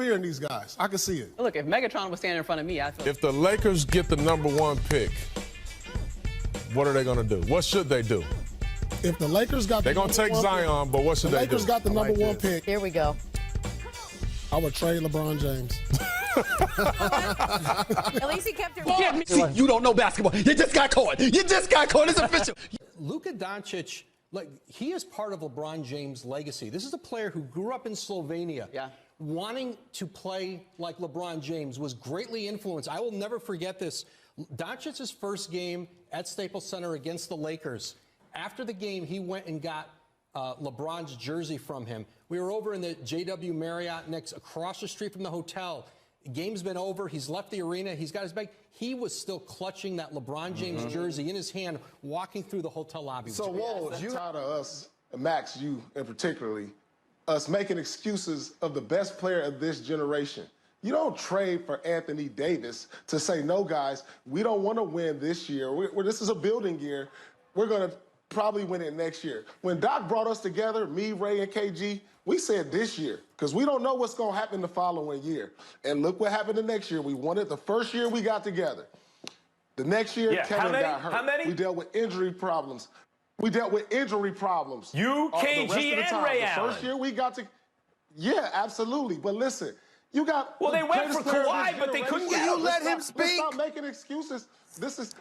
fear in these guys. I can see it. Look, if Megatron was standing in front of me, I feel. If the Lakers get the #1 pick, what are they going to do? What should they do? If the Lakers got they're going to take Zion, but what should they do? The Lakers got the #1 pick. Here we go. I would trade LeBron James. At least he kept it. See, you don't know basketball. You just got caught. You just got caught. It's official. Luka Doncic, like, he is part of LeBron James' legacy. This is a player who grew up in Slovenia. Yeah. Wanting to play like LeBron James, was greatly influenced. I will never forget this. Doncic's first game at Staples Center against the Lakers. After the game, he went and got LeBron's jersey from him. We were over in the JW Marriott across the street from the hotel. The game's been over. He's left the arena. He's got his bag. He was still clutching that LeBron James jersey in his hand, walking through the hotel lobby. So, Woj, you tired of us, Max, you in particularly, us making excuses of the best player of this generation. You don't trade for Anthony Davis to say, no, guys, we don't want to win this year. This is a building year. We're going to probably win it next year. When Doc brought us together, me, Ray, and KG, we said this year, because we don't know what's going to happen the following year. And look what happened the next year. We won it the first year we got together. The next year, Kevin got hurt. How many? We dealt with injury problems. You, KG, and Ray Allen. The first year we got to, yeah, absolutely. But listen, you got. Well, they went for Kawhi, but they couldn't get. You let him speak. Let's stop making excuses. If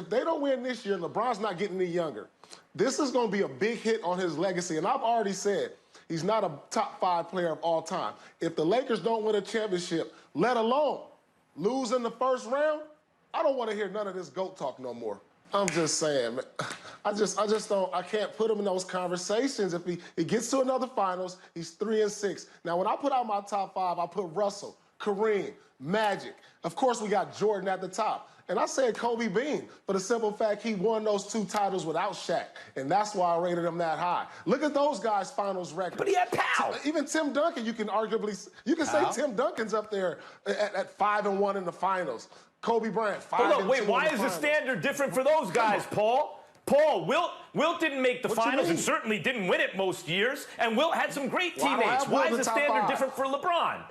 they don't win this year, LeBron's not getting any younger. This is going to be a big hit on his legacy. And I've already said he's not a top 5 player of all time. If the Lakers don't win a championship, let alone lose in the first round, I don't want to hear none of this GOAT talk no more. I'm just saying, man. I can't put him in those conversations. If he gets to another finals, he's 3-6. Now, when I put out my top 5, I put Russell, Kareem, Magic. Of course, we got Jordan at the top. And I said Kobe Bean for the simple fact he won those 2 titles without Shaq. And that's why I rated him that high. Look at those guys' finals record. But he had Powell. Even Tim Duncan, you can say Tim Duncan's up there at 5-1 in the finals. Kobe Bryant, 5-2. Wait, why is the standard different for those guys, Paul? Wilt didn't make the finals and certainly didn't win it most years. And Wilt had some great teammates. Why is the standard different for LeBron?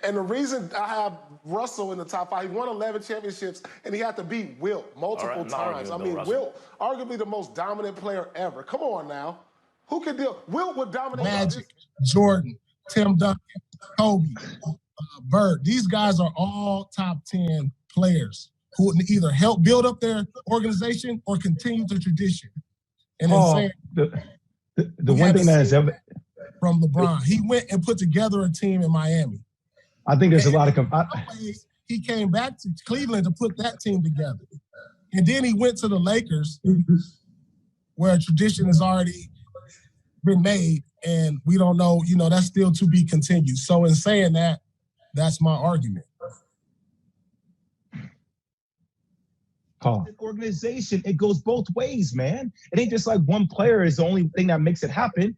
And the reason I have Russell in the top 5, he won 11 championships, and he had to beat Wilt multiple times. I mean, Wilt, arguably the most dominant player ever. Come on now. Who can deal? Wilt would dominate. Magic, Jordan, Tim Duncan, Kobe, Bird. These guys are all top 10 players who either help build up their organization or continue the tradition. And the one thing that has ever from LeBron, he went and put together a team in Miami. I think there's a lot of he came back to Cleveland to put that team together, and then he went to the Lakers, where a tradition has already been made, and we don't know. You know, that's still to be continued. So, in saying that, that's my argument. Organization, it goes both ways, man. It ain't just like one player is the only thing that makes it happen.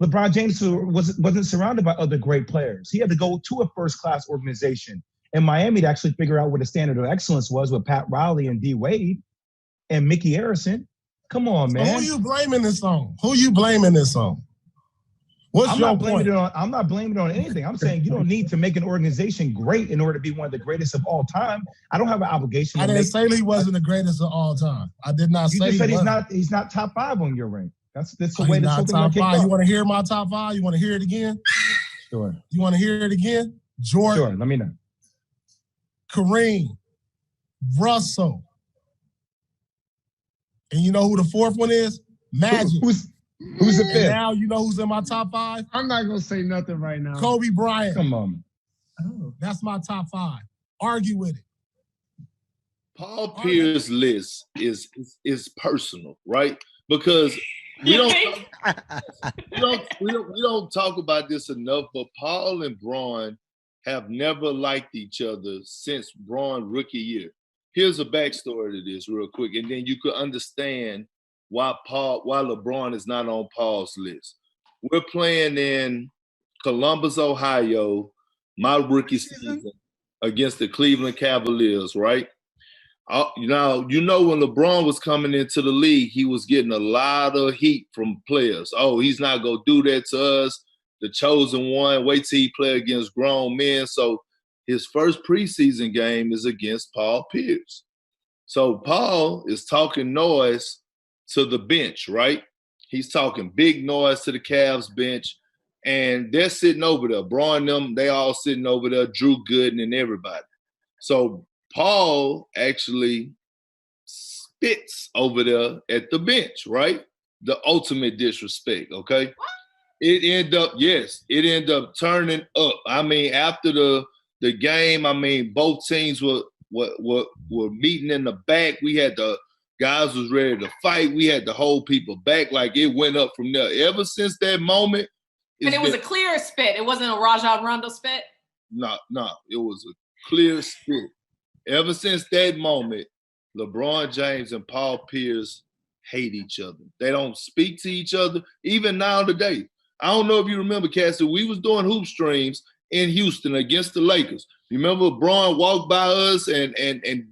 LeBron James wasn't surrounded by other great players. He had to go to a first-class organization in Miami to actually figure out what the standard of excellence was with Pat Riley and D. Wade and Mickey Harrison. Come on, man. So who you blaming this on? What's your point? I'm not blaming it on anything. I'm saying you don't need to make an organization great in order to be one of the greatest of all time. I don't have an obligation. I didn't say he wasn't the greatest of all time. I did not say you just said he's not top 5 on your rank. That's the way this whole thing top 5. You want to hear my top 5? You want to hear it again? Sure. You want to hear it again? Jordan. Sure. Let me know. Kareem, Russell, and you know who the 4th one is? Magic. Who's the 5th? Now you know who's in my top 5? I'm not gonna say nothing right now. Kobe Bryant. Come on. Oh. That's my top 5. Argue with it. Paul Pierce's list is personal, right? Because we don't talk about this enough, but Paul and Braun have never liked each other since Braun rookie year. Here's a backstory to this real quick, and then you could understand why LeBron is not on Paul's list. We're playing in Columbus, Ohio, my rookie season against the Cleveland Cavaliers, right? You know when LeBron was coming into the league, he was getting a lot of heat from players. Oh, he's not going to do that to us. the chosen one. Wait till he play against grown men. So his first preseason game is against Paul Pierce. So Paul is talking noise to the bench, right? He's talking big noise to the Cavs bench, and they're sitting over there. Braun them, they all sitting over there, Drew Gooden and everybody. So Paul actually spits over there at the bench, right? The ultimate disrespect, okay? It ended up turning up. I mean, after the game, I mean, both teams were meeting in the back. We had the guys was ready to fight. We had to hold people back. Like, it went up from there. Ever since that moment. And it was a clear spit. It wasn't a Rajon Rondo spit? No, it was a clear spit. Ever since that moment, LeBron James and Paul Pierce hate each other. They don't speak to each other, even now today. I don't know if you remember, Cassie, we was doing hoop streams in Houston against the Lakers. Remember Braun walked by us and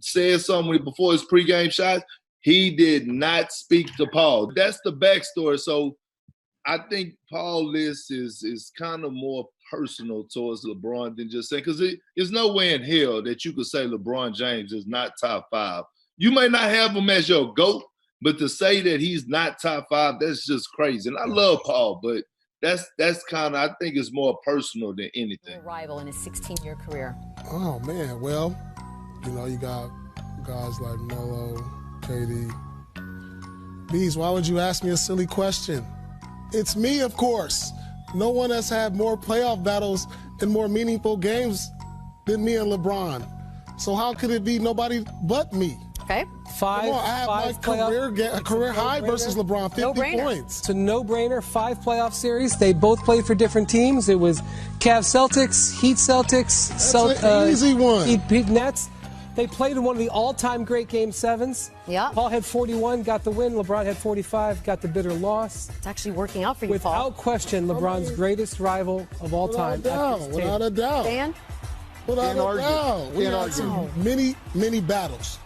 said something before his pregame shots? He did not speak to Paul. That's the backstory. So I think Paul list is kind of more personal towards LeBron than just saying, because there's no way in hell that you could say LeBron James is not top 5. You may not have him as your GOAT, but to say that he's not top 5, that's just crazy. And I love Paul, but that's kind of, I think it's more personal than anything. Rival in his 16-year career. Oh, man. Well, you got guys like Melo, KD. Bees, why would you ask me a silly question? It's me, of course. No one has had more playoff battles and more meaningful games than me and LeBron. So how could it be nobody but me? Okay. I have my career high versus LeBron, 50 points. It's a no-brainer. 5 playoff series. They both played for different teams. It was Cavs Celtics, Heat Celtics. That's an easy one. Heat Nets. They played in one of the all-time great Game 7s. Yeah. Paul had 41, got the win. LeBron had 45, got the bitter loss. It's actually working out for you, Paul. Without question, LeBron's greatest rival of all time. Without a doubt. Dan? Without a doubt. We had some many battles.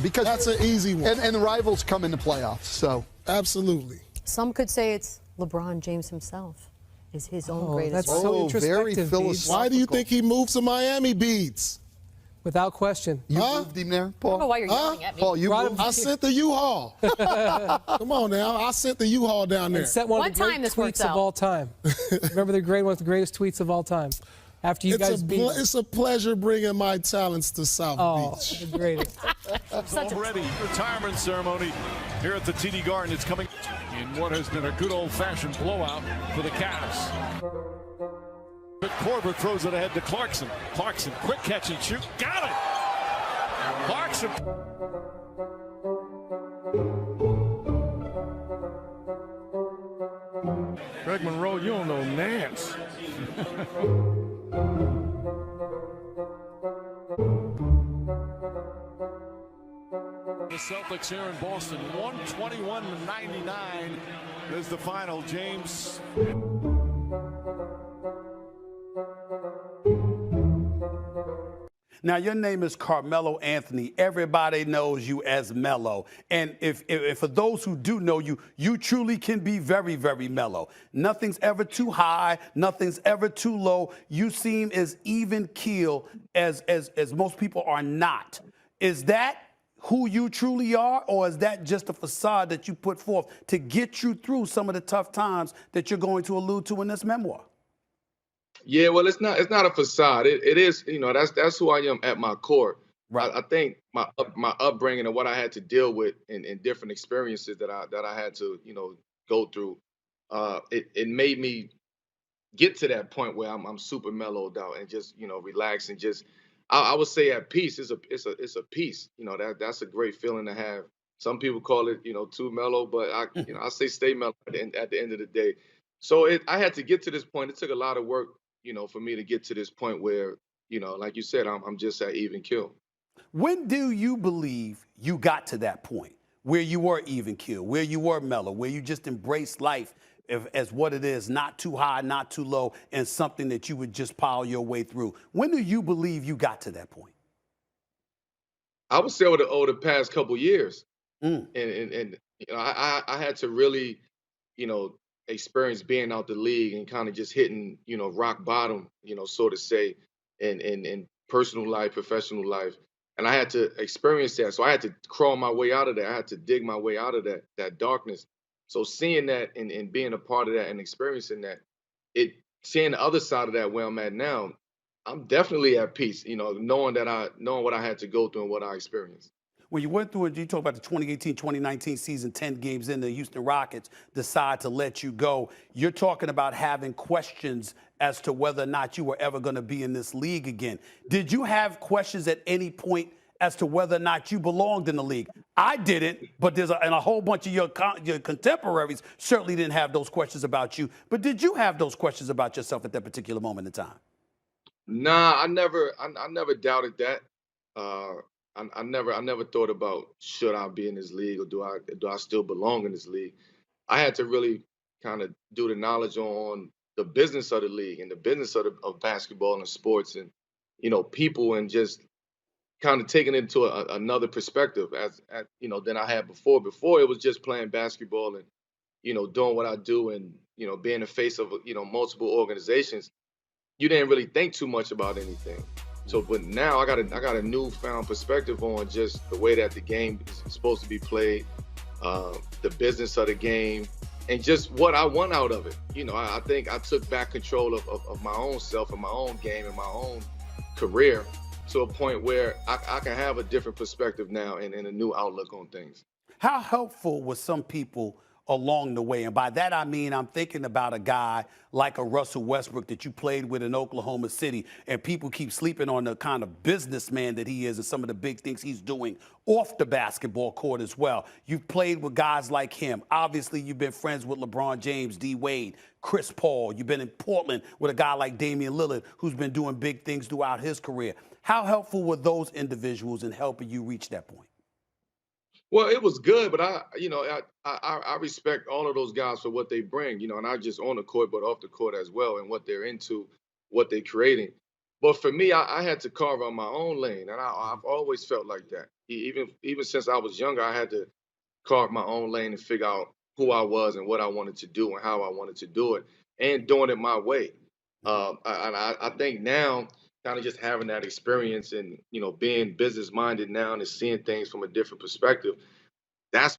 Because that's an easy one. And the rivals come in the playoffs, so. Absolutely. Some could say it's LeBron James himself is his own greatest. That's so introspective. Very philosophical. Why do you think he moved to Miami, Beads? Without question. You moved him there, Paul? I don't know why you're yelling at me. Paul, you moved him. I sent the U-Haul. Come on now. I sent the U-Haul down there. And set one of the great tweets of all time. Remember one of the greatest tweets of all time. After you guys beat it's a pleasure bringing my talents to South Beach. The greatest. Already, retirement ceremony here at the TD Garden. It's coming in what has been a good old-fashioned blowout for the Cavs. But Corbett throws it ahead to Clarkson. Clarkson, quick catch and shoot. Got it! Clarkson. Greg Monroe, you don't know Nance. The Celtics here in Boston, 121-99 is the final. James. Now, your name is Carmelo Anthony. Everybody knows you as Melo. And if for those who do know you, you truly can be very, very mellow. Nothing's ever too high. Nothing's ever too low. You seem as even keel as most people are not. Is that who you truly are, or is that just a facade that you put forth to get you through some of the tough times that you're going to allude to in this memoir? Yeah, well, it's not a facade. It is, that's who I am at my core. Right. I think my upbringing and what I had to deal with in different experiences that I had to, go through, it made me get to that point where I'm super mellowed out and just, relax and just, I would say at peace. It's a peace. That's a great feeling to have. Some people call it, too mellow, but I say stay mellow at the end of the day. So I had to get to this point. It took a lot of work, for me to get to this point where, like you said, I'm just at even keel. When do you believe you got to that point where you were even keel, where you were mellow, where you just embraced life as what it is, not too high, not too low, and something that you would just pile your way through? When do you believe you got to that point? I would say over the past couple years. And I had to really, experience being out the league and kind of just hitting, rock bottom, so to say, in personal life, professional life. And I had to experience that. So I had to crawl my way out of that. I had to dig my way out of that darkness. So seeing that and being a part of that and experiencing that, seeing the other side of that where I'm at now, I'm definitely at peace, knowing what I had to go through and what I experienced. When you went through it, you talk about the 2018-2019 season, 10 games in, the Houston Rockets decide to let you go. You're talking about having questions as to whether or not you were ever going to be in this league again. Did you have questions at any point as to whether or not you belonged in the league? I didn't, but and a whole bunch of your contemporaries certainly didn't have those questions about you. But did you have those questions about yourself at that particular moment in time? Nah, I never doubted that. I never thought about should I be in this league or do I still belong in this league. I had to really kind of do the knowledge on the business of the league and the business of basketball and sports and people and just kind of taking it into another perspective than I had before. Before it was just playing basketball and doing what I do and being the face of multiple organizations. You didn't really think too much about anything. So, but now I got a newfound perspective on just the way that the game is supposed to be played, the business of the game, and just what I want out of it. I think I took back control of my own self and my own game and my own career to a point where I can have a different perspective now and a new outlook on things. How helpful were some people along the way? And by that, I mean, I'm thinking about a guy like a Russell Westbrook that you played with in Oklahoma City, and people keep sleeping on the kind of businessman that he is and some of the big things he's doing off the basketball court as well. You've played with guys like him. Obviously, you've been friends with LeBron James, D. Wade, Chris Paul. You've been in Portland with a guy like Damian Lillard, who's been doing big things throughout his career. How helpful were those individuals in helping you reach that point? Well, it was good, but I respect all of those guys for what they bring, and not just on the court, but off the court as well, and what they're into, what they're creating. But for me, I had to carve out my own lane, and I've always felt like that. Even since I was younger, I had to carve my own lane and figure out who I was and what I wanted to do and how I wanted to do it, and doing it my way. I think now, kind of just having that experience and being business minded now and seeing things from a different perspective,